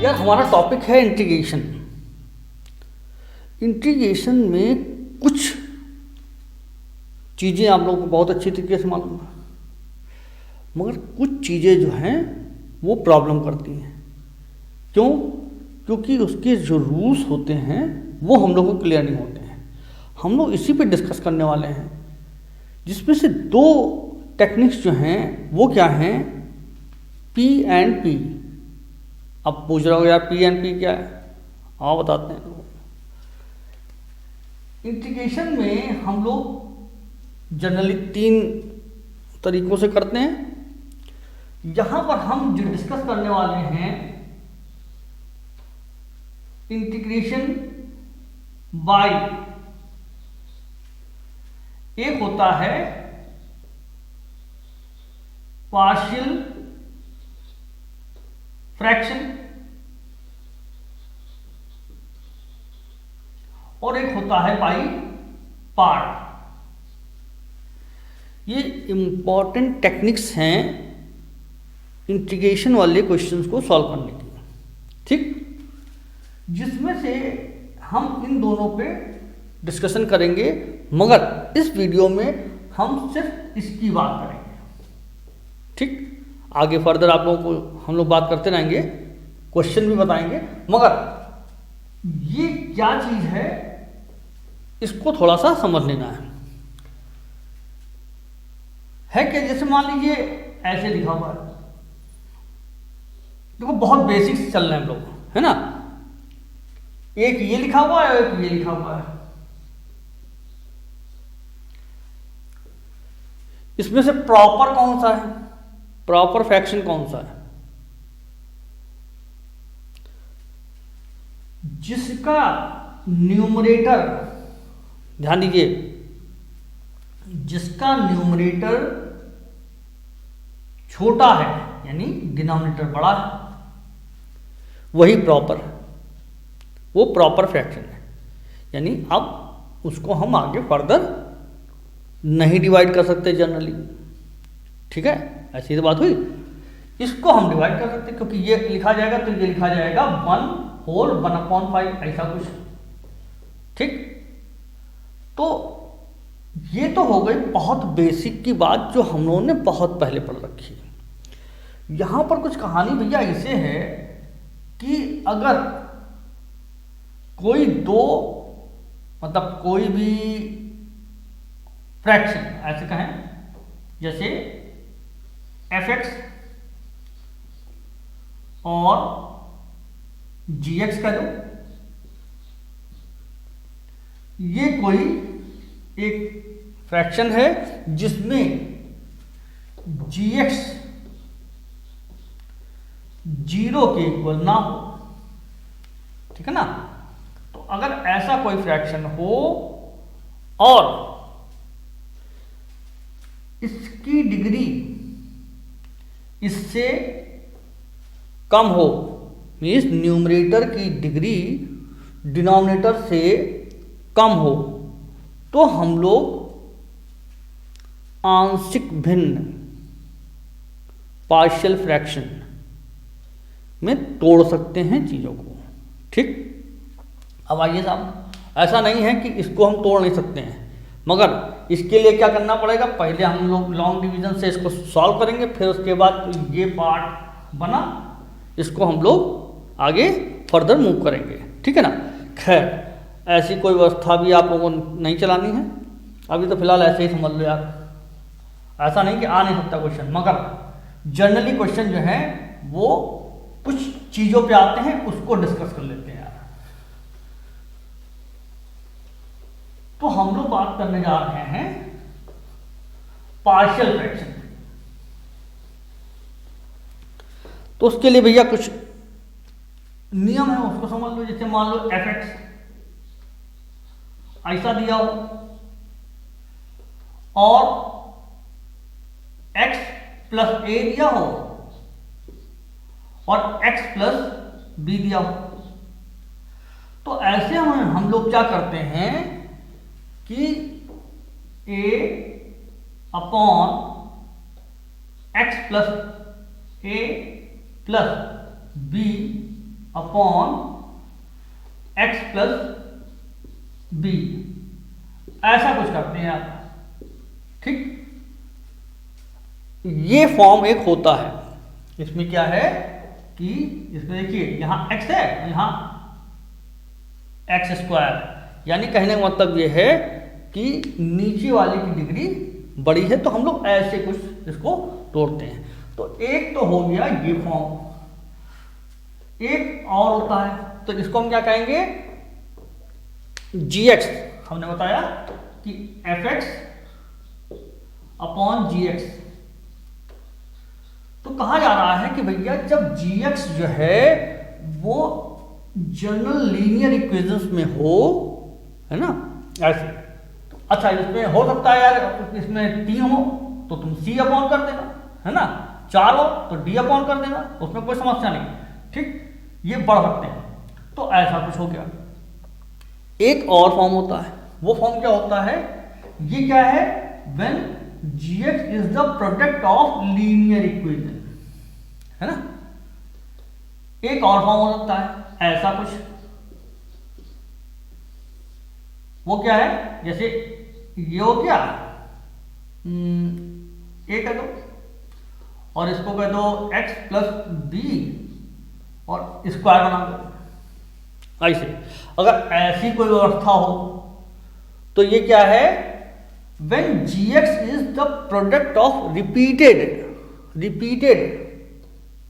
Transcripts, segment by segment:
यार हमारा टॉपिक है इंटीग्रेशन। इंटीग्रेशन में कुछ चीज़ें आप लोगों को बहुत अच्छी तरीके से मालूम है, मगर कुछ चीज़ें जो हैं वो प्रॉब्लम करती हैं। क्यों? क्योंकि उसके जो रूल्स होते हैं वो हम लोगों को क्लियर नहीं होते हैं। हम लोग इसी पे डिस्कस करने वाले हैं, जिसमें से दो टेक्निक्स जो हैं वो क्या हैं, पी एंड पी। अब पूछ रहे हो यार पी एंड पी क्या है, आओ बताते हैं। इंटीग्रेशन में हम लोग जनरली 3 तरीकों से करते हैं। यहां पर हम जो डिस्कस करने वाले हैं इंटीग्रेशन बाय, एक होता है पार्शियल फ्रैक्शन और एक होता है बाय पार्ट। ये इंपॉर्टेंट टेक्निक्स हैं इंटीग्रेशन वाले क्वेश्चंस को सॉल्व करने की, ठीक, जिसमें से हम इन दोनों पे डिस्कशन करेंगे, मगर इस वीडियो में हम सिर्फ इसकी बात करेंगे, ठीक। आगे फर्दर आप लोगों को हम लोग बात करते रहेंगे, क्वेश्चन भी बताएंगे, मगर ये क्या चीज है इसको थोड़ा सा समझ लेना है कि जैसे मान लीजिए ऐसे लिखा हुआ है, देखो बहुत बेसिक्स चल रहे हैं हम लोग, है ना। एक ये लिखा हुआ है, एक ये लिखा हुआ है। इसमें से प्रॉपर कौन सा है, प्रॉपर फ्रैक्शन कौन सा है? जिसका न्यूमरेटर, ध्यान दीजिए, जिसका न्यूमरेटर छोटा है यानी डिनोमिनेटर बड़ा है, वही प्रॉपर, वो प्रॉपर फ्रैक्शन है। यानी अब उसको हम आगे फर्दर नहीं डिवाइड कर सकते जनरली, ठीक है, ऐसी तो बात हुई। इसको हम डिवाइड कर सकते क्योंकि ये लिखा जाएगा तो ये लिखा जाएगा 1/1/5 ऐसा कुछ, ठीक। तो ये तो हो गई बहुत बेसिक की बात जो हम लोगों ने बहुत पहले पढ़ रखी है। यहां पर कुछ कहानी भैया ऐसे है कि अगर कोई दो, मतलब कोई भी फ्रैक्शन ऐसे कहें, जैसे fx और gx का दो, ये कोई एक फ्रैक्शन है जिसमें gx 0 के इक्वल ना हो, ठीक है ना। तो अगर ऐसा कोई फ्रैक्शन हो और इसकी डिग्री इससे कम हो, मीन्स न्यूमरेटर की डिग्री डिनोमिनेटर से कम हो, तो हम लोग आंशिक भिन्न पार्शियल फ्रैक्शन में तोड़ सकते हैं चीज़ों को, ठीक। अब आइए साहब, ऐसा नहीं है कि इसको हम तोड़ नहीं सकते हैं, मगर इसके लिए क्या करना पड़ेगा, पहले हम लोग लॉन्ग डिवीजन से इसको सॉल्व करेंगे, फिर उसके बाद ये पार्ट बना, इसको हम लोग आगे फर्दर मूव करेंगे, ठीक है ना। खैर, ऐसी कोई व्यवस्था भी आप लोगों को नहीं चलानी है अभी, तो फिलहाल ऐसे ही समझ लो यार। ऐसा नहीं कि आ नहीं सकता क्वेश्चन, मगर जनरली क्वेश्चन जो है वो कुछ चीजों पे आते हैं, उसको डिस्कस कर लेते हैं यार। तो हम लोग बात करने जा रहे हैं पार्शियल फ्रैक्शन। तो उसके लिए भैया कुछ नियम है, उसको समझ लो। जैसे मान लो fx ऐसा दिया हो और x प्लस a दिया हो और x प्लस b दिया हो, तो ऐसे हम लोग क्या करते हैं कि a upon x plus a plus b upon X plus B, ऐसा कुछ करते हैं आप। ठीक, ये फॉर्म एक होता है। इसमें क्या है कि इसमें देखिए यहां x है, यहां x स्क्वायर, यानी कहने का मतलब ये है कि नीचे वाले की डिग्री बड़ी है, तो हम लोग ऐसे कुछ इसको तोड़ते हैं। तो एक तो हो गया ये फॉर्म, एक और होता है, तो इसको हम क्या कहेंगे, gx। हमने बताया कि fx अपॉन gx। तो कहा जा रहा है कि भैया जब gx जो है वो जनरल लीनियर इक्वेशंस में हो, है ना, ऐसे। अच्छा, इसमें हो सकता है यार, इसमें 3 हो तो तुम c अपॉन कर देना, है ना, 4 हो तो d अपॉन कर देना, उसमें कोई समस्या नहीं। ठीक, ये बढ़ सकते हैं। तो ऐसा कुछ हो गया। एक और फॉर्म होता है, वो फॉर्म क्या होता है, ये क्या है, when gx is the product of linear equation, है ना। एक और फॉर्म हो सकता है ऐसा कुछ, वो क्या है, जैसे ये हो गया ए कह दो और इसको कह दो x प्लस बी और स्क्वायर बना दो ऐसे। अगर ऐसी कोई व्यवस्था हो तो ये क्या है, when gx is the product of repeated,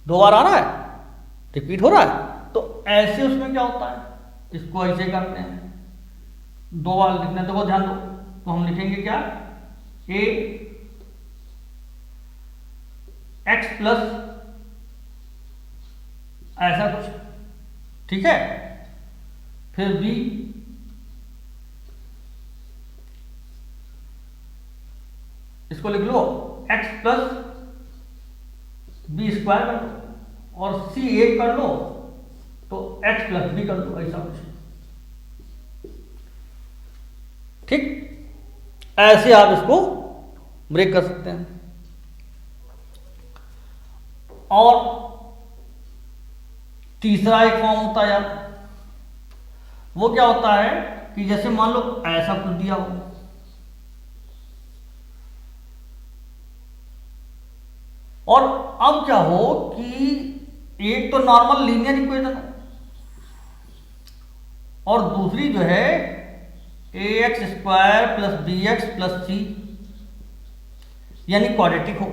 दो बार आ रहा है, रिपीट हो रहा है, तो ऐसे उसमें क्या होता है, इसको ऐसे करते हैं, दो बार लिखने, देखो ध्यान दो, तो हम लिखेंगे क्या, a x प्लस ऐसा कुछ, ठीक है, फिर b इसको लिख लो x प्लस बी स्क्वायर कर लो और c एक कर लो तो x प्लस बी कर लो, ऐसा कुछ। ठीक, ऐसे आप इसको ब्रेक कर सकते हैं। और तीसरा एक फॉर्म होता है यार, वो क्या होता है कि जैसे मान लो ऐसा कुछ दिया हो, और अब क्या हो कि एक तो नॉर्मल लीनियर इक्वेशन है और दूसरी जो है ax square plus bx plus c, यानी क्वाड्रेटिक हो।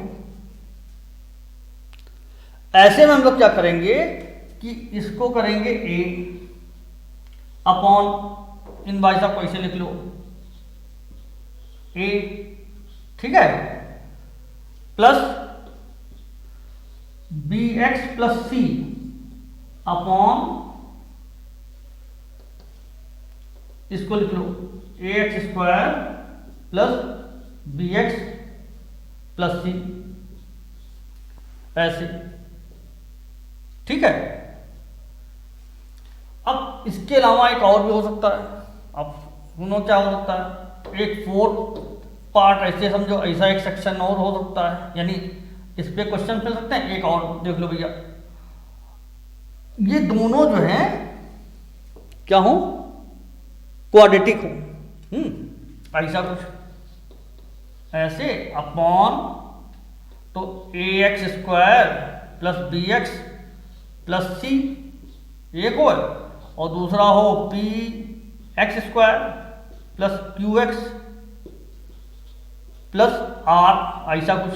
ऐसे में हम लोग क्या करेंगे कि इसको करेंगे a अपॉन, इन भाई साहब को ऐसे लिख लो a, ठीक है, plus bx plus c upon, इसको लिख लो ax square plus bx plus c, ऐसे, ठीक है। अब इसके अलावा एक और भी हो सकता है, अब सुनो क्या हो सकता है, एक 4 पार्ट ऐसे समझो, ऐसा एक सेक्शन और हो सकता है, यानी इस पे क्वेश्चन मिल सकते हैं। एक और देख लो भैया, ये दोनों जो हैं क्या हो, क्वाड्रेटिक हो, ऐसा कुछ ऐसे अपॉन, तो ax square plus bx plus c एक हो, और दूसरा हो p x square plus qx plus r, ऐसा कुछ।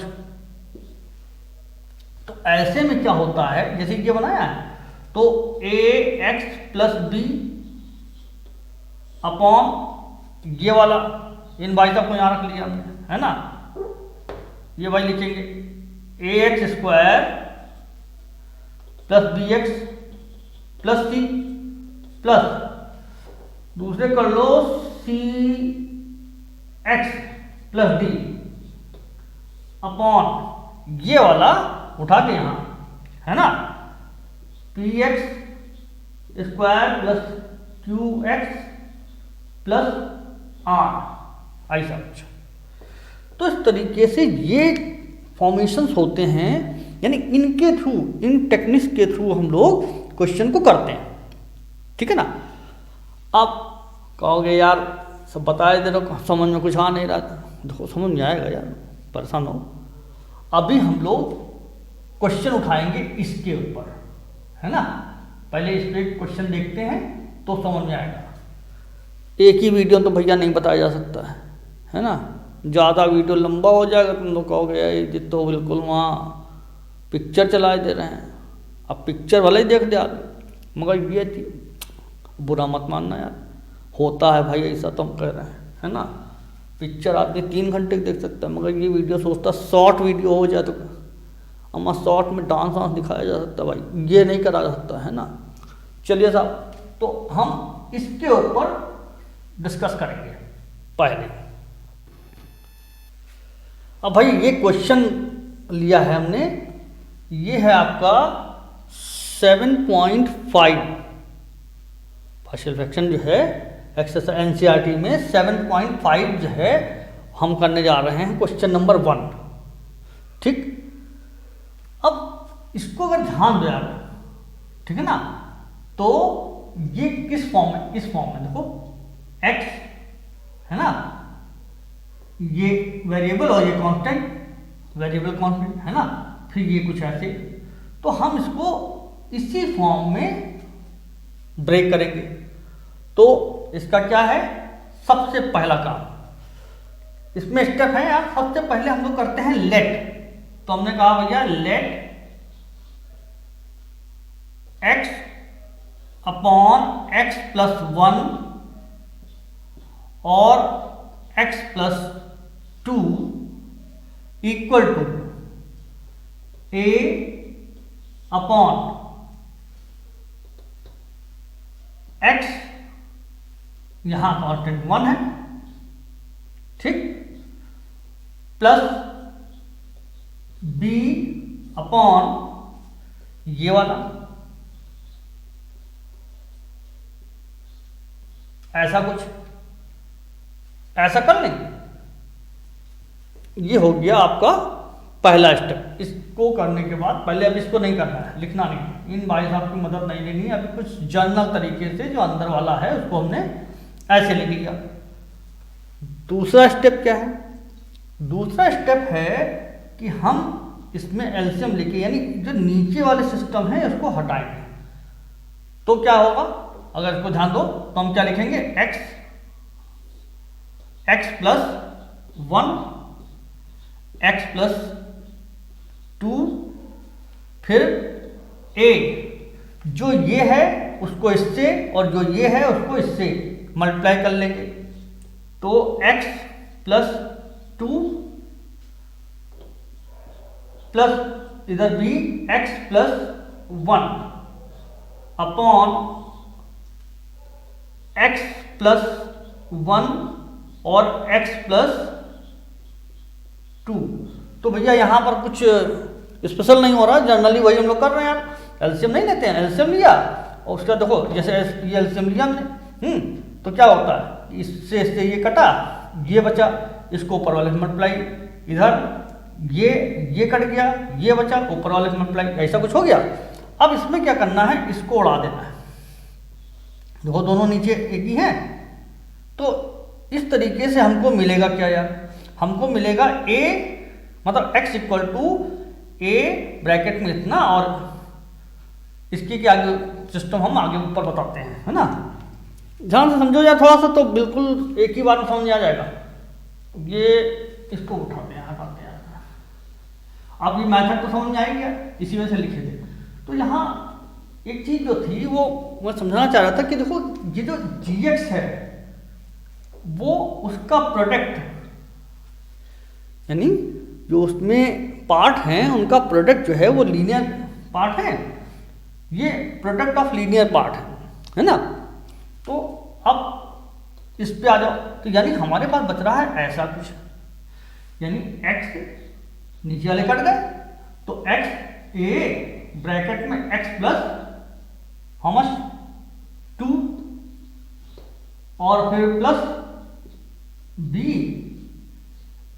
तो ऐसे में क्या होता है, जैसे ये बनाया है, तो ax प्लस b अपॉन ये वाला, इन भाई साहब को यहां रख लिया हमने, है ना, ये भाई लिखेंगे ax square plus bx plus c plus दूसरे कर लो c x plus d upon ये वाला उठा के यहां, है ना, px square plus qx plus r, ऐसा कुछ। तो इस तरीके से ये फॉर्मेशंस होते हैं, यानी इनके थ्रू, इन टेक्निक्स के थ्रू हम लोग क्वेश्चन को करते हैं, ठीक है ना। आप कहोगे यार सब बताए दे रहे, समझ में कुछ आ नहीं रहा था। देखो समझ में आएगा यार, परेशान हो। अभी हम लोग क्वेश्चन उठाएंगे इसके ऊपर, है ना। पहले इस पे क्वेश्चन देखते हैं तो समझ में आएगा। एक ही वीडियो तो भैया नहीं बताया जा सकता है ना। ज़्यादा वीडियो लंबा हो जाएगा, तुम लोग कहोगे ये तो बिल्कुल वहाँ पिक्चर चलाए दे रहे हैं। अब पिक्चर भले ही देख दे आदमी, मगर ये बुरा मत मानना यार, होता है भाई ऐसा, तो हम कह रहे हैं, है ना। पिक्चर आदमी 3 घंटे देख सकता है, मगर ये वीडियो सोचता शॉर्ट वीडियो हो जाए तो अम्मा शॉर्ट में डांस वांस दिखाया जा सकता है भाई, ये नहीं करा जा सकता, है ना। चलिए साहब, तो हम इसके ऊपर डिस्कस करेंगे पहले। अब भाई ये क्वेश्चन लिया है हमने, ये है आपका 7.5 पार्शियल फ्रैक्शन जो है एक्सरसाइज एनसीईआरटी में 7.5 जो है हम करने जा रहे हैं क्वेश्चन नंबर 1, ठीक। अब इसको अगर ध्यान दो यार, ठीक है ना, तो ये किस फॉर्म में, इस फॉर्म में देखो x है ना, ये वेरिएबल और ये कांस्टेंट, वेरिएबल कांस्टेंट, है ना। फिर ये कुछ ऐसे, तो हम इसको इसी फॉर्म में ब्रेक करेंगे। तो इसका क्या है, सबसे पहला काम इसमें स्टेप है यार, सबसे पहले हम लोग करते हैं लेट। तो हमने कहा भैया let x upon x plus 1 और x plus 2 equal to a upon x, यहां कांस्टेंट 1 है, ठीक, प्लस b अपॉन ये वाला, ऐसा कुछ, ऐसा कर लेंगे। ये हो गया आपका पहला स्टेप। इसको करने के बाद पहले, अब इसको नहीं करना है, लिखना नहीं, इन भाई साहब की मदद नहीं लेनी है। अभी कुछ जर्नल तरीके से जो अंदर वाला है उसको हमने ऐसे लिख लिया। दूसरा स्टेप क्या है, दूसरा स्टेप है कि हम इसमें एलसीएम लेके, यानी जो नीचे वाले सिस्टम है उसको हटाएंगे। तो क्या होगा, अगर इसको ध्यान दो तो हम क्या लिखेंगे, x प्लस 1, x प्लस 2, फिर a, जो ये है उसको इससे और जो ये है उसको इससे मल्टीप्लाई कर लेंगे। तो x प्लस 2 प्लस इधर भी x plus 1 upon x plus 1 और x प्लस 2। तो भैया यहाँ पर कुछ स्पेशल नहीं हो रहा, जनरली वही हम लोग कर रहे हैं यार, एलसीएम नहीं लेते हैं। एलसीएम लिया और उसका देखो, जैसे ये एलसीएम लिया हमने, तो क्या होता है, इससे इससे ये कटा, ये बचा, इसको ऊपर वाले से मल्टीप्लाई, इधर ये कट गया, ये बचा, ऊपर वाले से मल्टीप्लाई, ऐसा कुछ हो गया। अब इसमें क्या करना है, इसको उड़ा देना है। देखो दोनों नीचे एक ही हैं, तो इस तरीके से हमको मिलेगा क्या यार, हमको मिलेगा a, मतलब x equal to a bracket में इतना, और इसके के आगे सिस्टम हम आगे ऊपर बताते हैं, है ना। ध्यान से समझो यार थोड़ा सा, तो बिल्कुल एक ही बार में समझ में आ जाएगा। ये इसको उठाते हैं, हटाते हैं। अब ये मैथड तो समझ में आएगी, इसी वजह से लिखे थे। तो यहाँ एक चीज जो थी वो मैं समझाना चाह रहा था कि देखो ये जो gx है वो उसका प्रोडक्ट, यानी जो उसमें पार्ट हैं उनका प्रोडक्ट जो है वो लीनियर पार्ट है, ये प्रोडक्ट ऑफ लीनियर पार्ट है ना। तो अब इस पे आ जाओ, तो यानी हमारे पास बच रहा है ऐसा कुछ, यानी x नीचे वाले कट गए, तो x a ब्रैकेट में x प्लस हाउ मच 2 और फिर प्लस b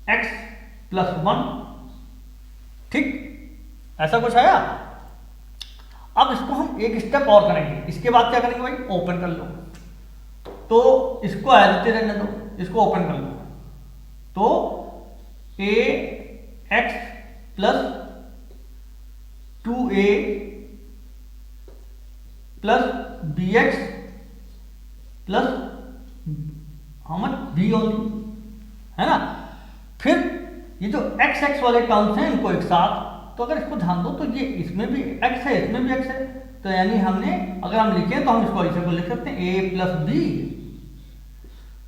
x प्लस 1, ठीक, ऐसा कुछ आया। अब इसको हम एक स्टेप और करेंगे, इसके बाद क्या करेंगे भाई, ओपन कर लो, तो इसको एज इट रहने दो, इसको ओपन कर लो, तो a x plus 2a plus b x plus how much b only, है ना। फिर ये जो एक्स एक्स वाले टर्म्स हैं इनको एक साथ, तो अगर इसको ध्यान दो तो ये इसमें भी x है इसमें भी x है, तो यानी हमने अगर हम लिखें तो हम इसको ऐसे को लिख सकते हैं a plus B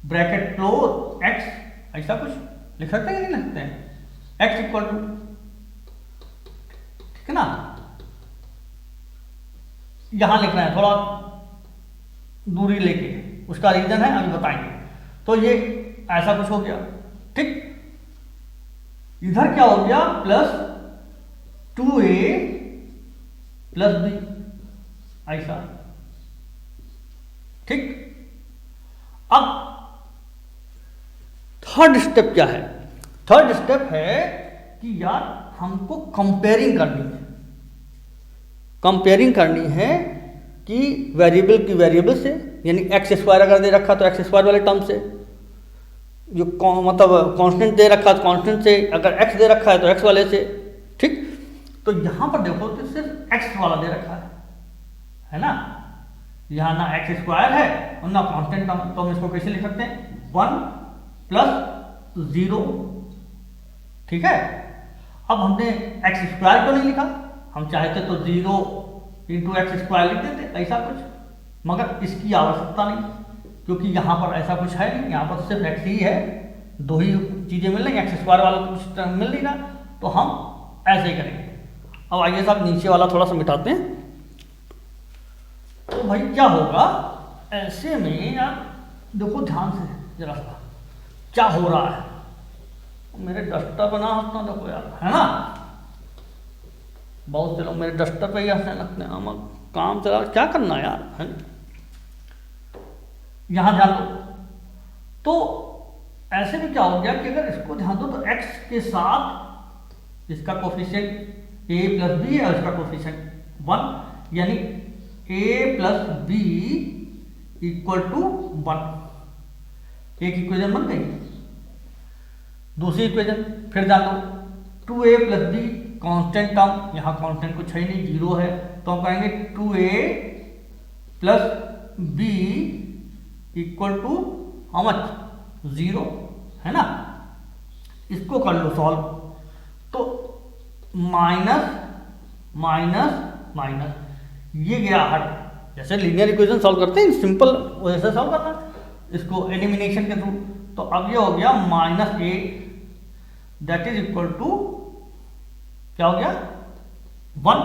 bracket close x, ऐसा कुछ लिख सकते हैं कि नहीं लिख सकते हैं, x इक्वल टू, ठीक है ना। यहां लिखना है थोड़ा दूरी लेके, उसका रीजन है अभी बताएंगे। तो ये ऐसा कुछ हो गया, ठीक। इधर क्या हो गया, प्लस 2a प्लस बी, ऐसा, ठीक। अब थर्ड स्टेप क्या है, थर्ड स्टेप है कि यार हमको कंपेयरिंग करनी है, कंपेयरिंग करनी है कि वेरिएबल की वेरिएबल से, यानी एक्स स्क्वायर अगर दे रखा तो एक्स स्क्वायर वाले टर्म से, जो मतलब कांस्टेंट दे रखा तो कांस्टेंट से, अगर एक्स दे रखा है तो एक्स वाले से, ठीक। तो यहां पर देखो तो सिर्फ एक्स वाला दे रखा है ना, यहां ना एक्स स्क्वायर है और ना कांस्टेंट टर्म, तो हम इसको कैसे लिख सकते हैं, 1 प्लस 0, ठीक है। अब हमने एक्स स्क्वायर तो नहीं लिखा, हम चाहते तो 0 इंटू एक्स स्क्वायर लिख देते, ऐसा कुछ, मगर इसकी आवश्यकता नहीं, क्योंकि यहाँ पर ऐसा कुछ है नहीं, यहाँ पर सिर्फ एक्स ही है, दो ही चीजें मिल रही, एक्स स्क्वायर वाला तो कुछ मिल नहीं रहा, तो हम ऐसे ही करेंगे। अब आइए साहब नीचे वाला थोड़ा सा मिटाते हैं, तो भाई क्या होगा ऐसे में, यार देखो ध्यान से जरा सा क्या हो रहा है, मेरे डस्टर बना हंसना देखो यार, है ना, बहुत से लोग मेरे डस्टर पे ही हंसने लगते हैं, हम काम चला क्या करना यार, है यहां ध्यान दो। तो ऐसे में क्या हो गया कि अगर इसको ध्यान दो तो x के साथ इसका कोफिशिएंट a प्लस बी है और इसका कोफिशिएंट 1, यानी a plus B equal to 1, एक इक्वेशन बन गई। दूसरी इक्वेशन फिर ध्यान दो, 2a plus B constant term, यहां कांस्टेंट कुछ है नहीं, 0 है, तो हम कहेंगे 2a plus B equal to how much, 0, है ना। इसको कर लो सॉल्व, तो माइनस माइनस माइनस, ये गया हट, जैसे लीनियर इक्वेशन सॉल्व करते हैं सिंपल वैसे सॉल्व करना, इसको एलिमिनेशन के थ्रू, तो अब ये हो गया minus a that is equal to क्या हो गया 1,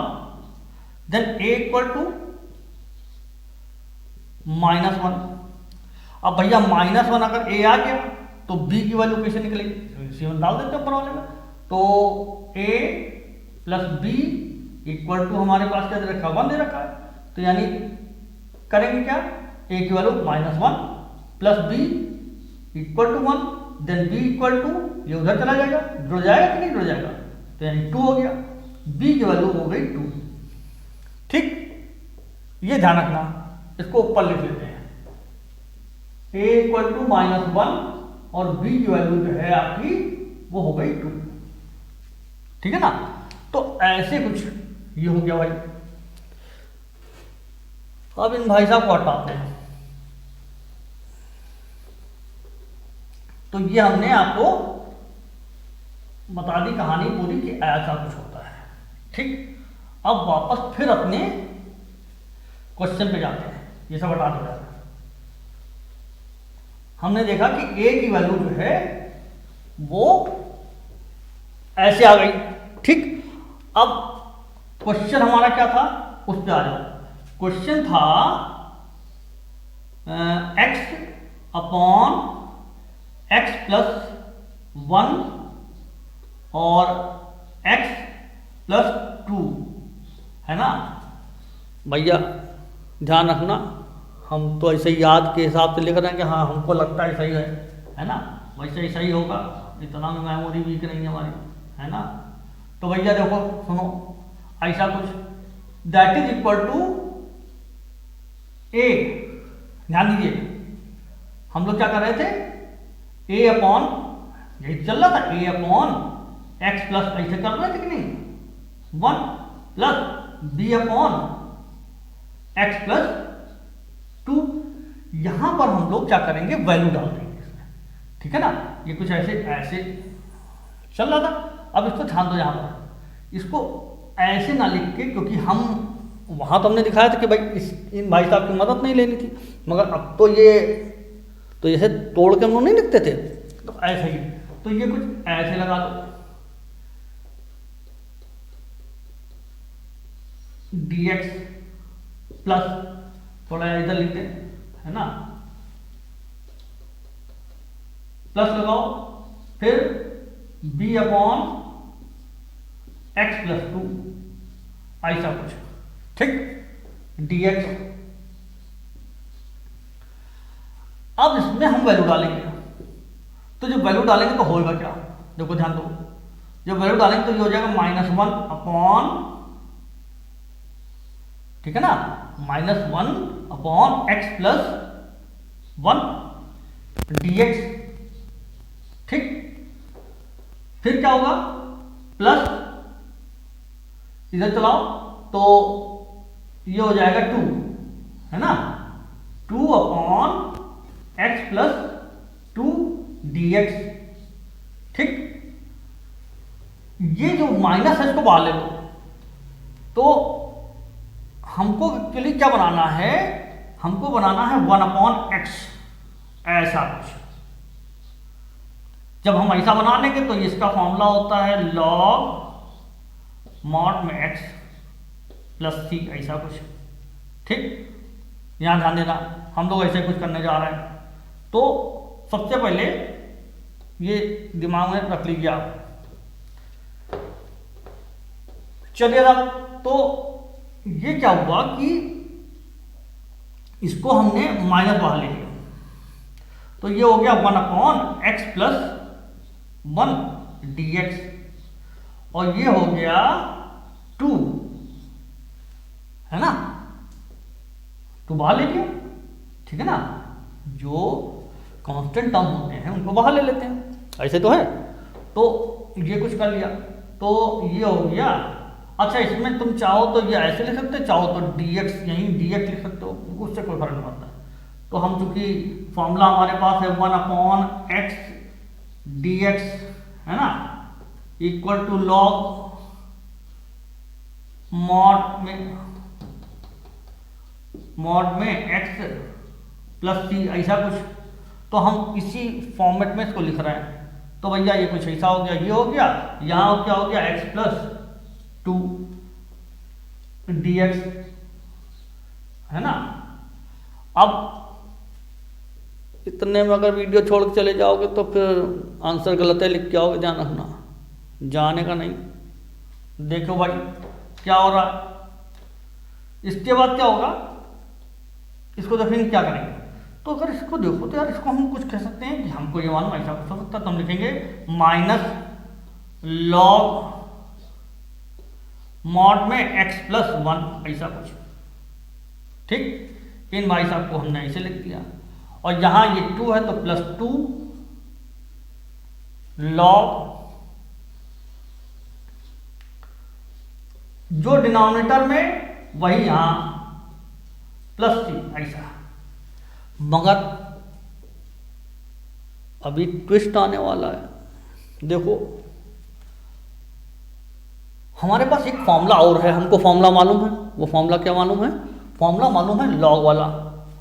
देन a इक्वल टू -1। अब भैया -1 अगर a आ गया तो b की वैल्यू कैसे निकलेगी, C1 डाल देते हैं ऊपर वाले में, तो a plus B equal to हमारे पास क्या दे रखा है, 1 दे रखा है, तो यानी करेंगे क्या, a की value -1 plus b equal to 1, then b equal to, ये उधर चला जाएगा, जुड़ जाएगा कि नहीं जुड़ जाएगा, तो यानी 2 हो गया, b की वैल्यू हो गई 2, ठीक। ये ध्यान रखना, इसको ऊपर लिख लेते हैं, a इक्वल टू -1 और b की वैल्यू जो है आपकी वो हो गई 2, ठीक है ना। तो ऐसे कुछ ये हो गया भाई। अब इन भाई साहब को हटाते हैं, तो ये हमने आपको बता दी कहानी पूरी कि ऐसा कुछ होता है, ठीक। अब वापस फिर अपने क्वेश्चन पे जाते हैं, ये सब हटा दिया। हमने देखा कि a की वैल्यू जो है वो ऐसे आ गई, ठीक। अब क्वेश्चन हमारा क्या था, उस पे आ जाओ। क्वेश्चन था x अपॉन x प्लस 1 और x प्लस 2, है ना भैया। ध्यान रखना, हम तो ऐसे ही याद के हिसाब से लिख रहे हैं कि हाँ हमको लगता है सही है ना, वैसे ही सही होगा, इतना भी मेमोरी वीक नहीं है हमारी, है ना। तो भैया देखो सुनो, ऐसा कुछ दैट इज इक्वल टू ए। ध्यान दीजिए, हम लोग क्या कर रहे थे, ए अपॉन, यही चल रहा था, ए अपॉन एक्स प्लस, ऐसे कर रहे थे कि नहीं, 1 plus B upon X plus 2। यहां पर हम लोग क्या करेंगे, वैल्यू डाल देंगे इसमें, ठीक है ना। ये कुछ ऐसे ऐसे चल रहा था। अब इसको ध्यान दो, यहां पर इसको ऐसे ना लिख के, क्योंकि हम वहां तो हमने दिखाया था कि भाई इन भाई साहब की मदद नहीं लेनी थी, मगर अब तो ये तो जैसे तोड़ के हम लोग नहीं लिखते थे, तो ऐसे ही, तो ये कुछ ऐसे लगा दो, dx प्लस, थोड़ा इधर लिखते हैं, है ना, प्लस लगाओ, फिर b अपॉन एक्स प्लस 2, ऐसा कुछ, ठीक, dx। अब इसमें हम वैल्यू डालेंगे, तो जब वैल्यू डालेंगे तो होगा क्या, देखो ध्यान दो, जब वैल्यू डालेंगे तो ये हो जाएगा -1 अपॉन, ठीक है ना, -1 अपॉन एक्स प्लस 1 dx, ठीक। फिर क्या होगा, प्लस इधर चलाओ तो ये हो जाएगा 2, है ना, 2 अपॉन एक्स प्लस 2 dx, ठीक। ये जो माइनस है इसको बाहर ले लो, तो हमको एक्चुअली क्या बनाना है, हमको बनाना है 1 अपॉन एक्स, ऐसा कुछ। जब हम ऐसा बना लेंगे तो इसका फॉर्मूला होता है लॉग मॉड में एक्स प्लस सी, ऐसा कुछ, ठीक। यहां ध्यान देना, हम लोग ऐसे कुछ करने जा रहे हैं, तो सबसे पहले ये दिमाग में रख लीजिए आप। चलिए अब तो ये क्या हुआ कि इसको हमने माइनस बाहर ले लिया, तो ये हो गया 1 अपॉन एक्स प्लस 1 dx, और ये हो गया 2, है ना, 2 बाहर ले लिया, ठीक है ना। जो कांस्टेंट टर्म होते हैं उनको बाहर ले लेते हैं, ऐसे तो है, तो ये कुछ कर लिया, तो ये हो गया। अच्छा, इसमें तुम चाहो तो ये ऐसे लिख सकते हो, चाहो तो dx, यहीं dx लिख सकते हो, उससे कोई फर्क नहीं पड़ता। तो हम चूंकि फॉर्मूला हमारे पास है 1 अपॉन एक्स dx, है ना, इक्वल टू लॉग मॉड में x प्लस सी, ऐसा कुछ। तो हम इसी फॉर्मेट में इसको लिख रहे हैं, तो भैया ये कुछ ऐसा हो गया, ये हो गया, यहां क्या हो गया, x प्लस 2 dx, है ना। अब इतने में अगर वीडियो छोड़ के चले जाओगे तो फिर आंसर गलत है लिख के आओगे, ध्यान रखना, जाने का नहीं। देखो भाई क्या हो रहा है, इसके बाद क्या होगा, इसको देखेंगे क्या करेंगे। तो अगर इसको देखो तो यार इसको हम कुछ कह सकते हैं कि हमको ये मालूम ऐसा कुछ हो सकता है, तो हम लिखेंगे माइनस लॉग मॉड में x प्लस 1, ऐसा कुछ, ठीक। इन भाई साहब को हमने ऐसे लिख दिया, और यहां ये 2 है तो प्लस 2 लॉग, जो डिनोमिनेटर में वही यहां प्लस सी, ऐसा। मगर अभी ट्विस्ट आने वाला है, देखो हमारे पास एक फॉर्मूला और है, हमको फॉर्मूला मालूम है। वो फॉर्मूला क्या मालूम है, फॉर्मूला मालूम है लॉग वाला।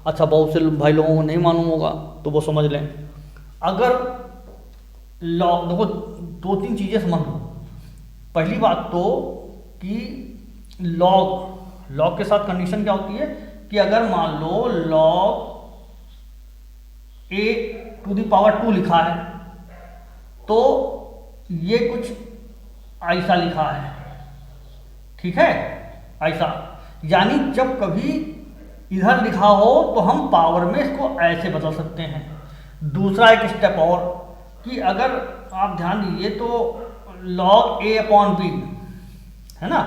अच्छा, बहुत से भाई लोगों को नहीं मालूम होगा तो वो समझ लें। अगर लॉग, देखो 2-3 चीजें समझ लो। पहली बात तो कि लॉग के साथ कंडीशन क्या होती है कि अगर मान लो लॉग a⁻² लिखा है तो ये कुछ ऐसा लिखा है, ठीक है, ऐसा। यानी जब कभी इधर लिखा हो तो हम पावर में इसको ऐसे बदल सकते हैं। दूसरा एक स्टेप और कि अगर आप ध्यान दीजिए तो log a/b है ना,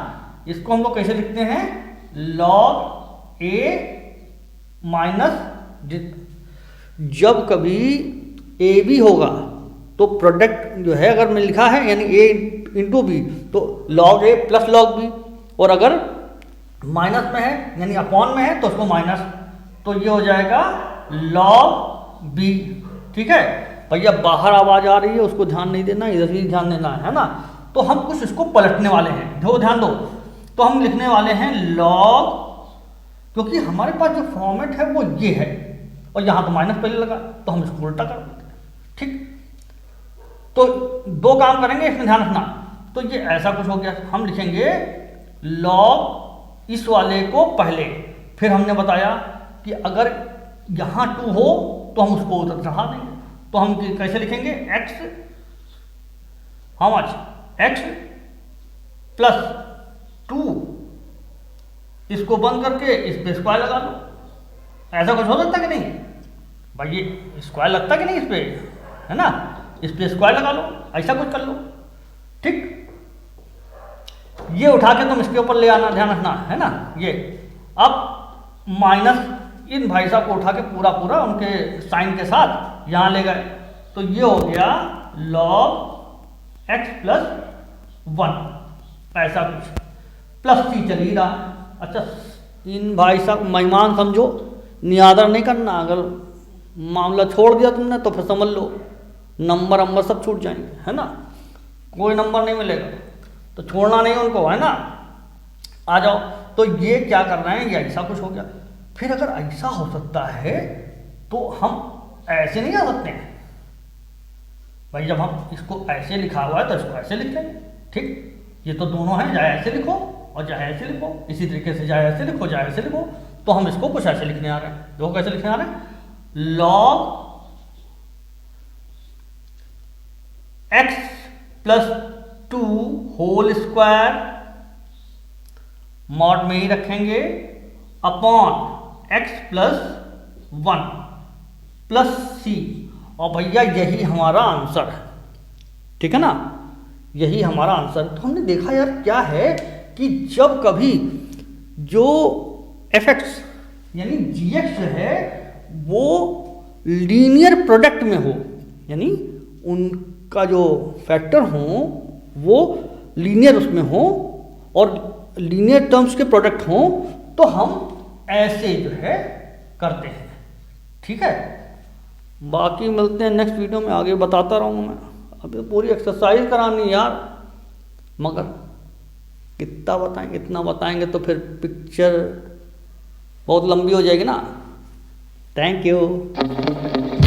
इसको हम लोग कैसे लिखते हैं, लॉग ए माइनस, जब कभी ए बी होगा तो प्रोडक्ट जो है अगर मैं लिखा है यानी ए इंटू बी तो लॉग ए प्लस लॉग बी, और अगर माइनस में है यानी अपॉन में है तो उसको माइनस, तो ये हो जाएगा लॉग बी। ठीक है भैया, बाहर आवाज आ रही है उसको ध्यान नहीं देना, इधर भी ध्यान देना है ना। तो हम कुछ इसको पलटने वाले हैं, जो ध्यान दो, तो हम लिखने वाले हैं लॉग, क्योंकि हमारे पास जो फॉर्मेट है वो ये है और यहाँ तो माइनस पहले लगा तो हम इसको उल्टा कर देते हैं। ठीक, तो दो काम करेंगे इसमें ध्यान रखना। तो ये ऐसा कुछ हो गया, हम लिखेंगे लॉग इस वाले को पहले, फिर हमने बताया कि अगर यहाँ 2 हो तो हम उसको उधर चढ़ा देंगे, तो हम कैसे लिखेंगे x, how much, x plus 2, इसको बंद करके इस पे स्क्वायर लगा लो। ऐसा कुछ हो सकता कि नहीं भाई, ये स्क्वायर लगता कि नहीं इस पे, है ना, इस पे स्क्वायर लगा लो, ऐसा कुछ कर लो। ठीक, ये उठा के तुम इसके ऊपर ले आना, ध्यान रखना, है ना। ये अब माइनस इन भाई साहब को उठा के पूरा पूरा उनके साइन के साथ यहां ले गए, तो ये हो गया लॉग x प्लस 1, ऐसा कुछ, प्लस c चल ही रहा। अच्छा, इन भाई साहब मेहमान समझो, नियादर नहीं करना, अगर मामला छोड़ दिया तुमने तो फिर समझ लो नंबर सब छूट जाएंगे, है ना, कोई नंबर नहीं मिलेगा, तो छोड़ना नहीं उनको, है ना। आ जाओ, तो ये क्या कर रहे हैं, ये ऐसा कुछ हो गया। फिर अगर ऐसा हो सकता है तो हम ऐसे नहीं आ सकते हैं भाई, जब हम इसको ऐसे लिखा हुआ है तो इसको ऐसे लिख लेंगे। ठीक, ये तो दोनों हैं, चाहे ऐसे लिखो और चाहे ऐसे लिखो, इसी तरीके से चाहे ऐसे लिखो चाहे ऐसे लिखो, तो हम इसको कुछ ऐसे लिखने आ रहे हैं। देखो कैसे लिखने आ रहे हैं, log x plus 2 whole square, mod में ही रखेंगे, upon x plus 1 plus c, और भैया यही हमारा आंसर है। ठीक है ना, यही हमारा आंसर। तो हमने देखा यार क्या है कि जब कभी जो fx यानी gx जो है वो लीनियर प्रोडक्ट में हो, यानी उनका जो फैक्टर हो वो लीनियर उसमें हो और लीनियर टर्म्स के प्रोडक्ट हो, तो हम ऐसे जो है करते हैं। ठीक है, बाकी मिलते हैं नेक्स्ट वीडियो में, आगे बताता रहूँगा मैं। अभी पूरी एक्सरसाइज करानी यार, मगर कितना बताएंगे, इतना बताएंगे तो फिर पिक्चर बहुत लंबी हो जाएगी ना। Thank you.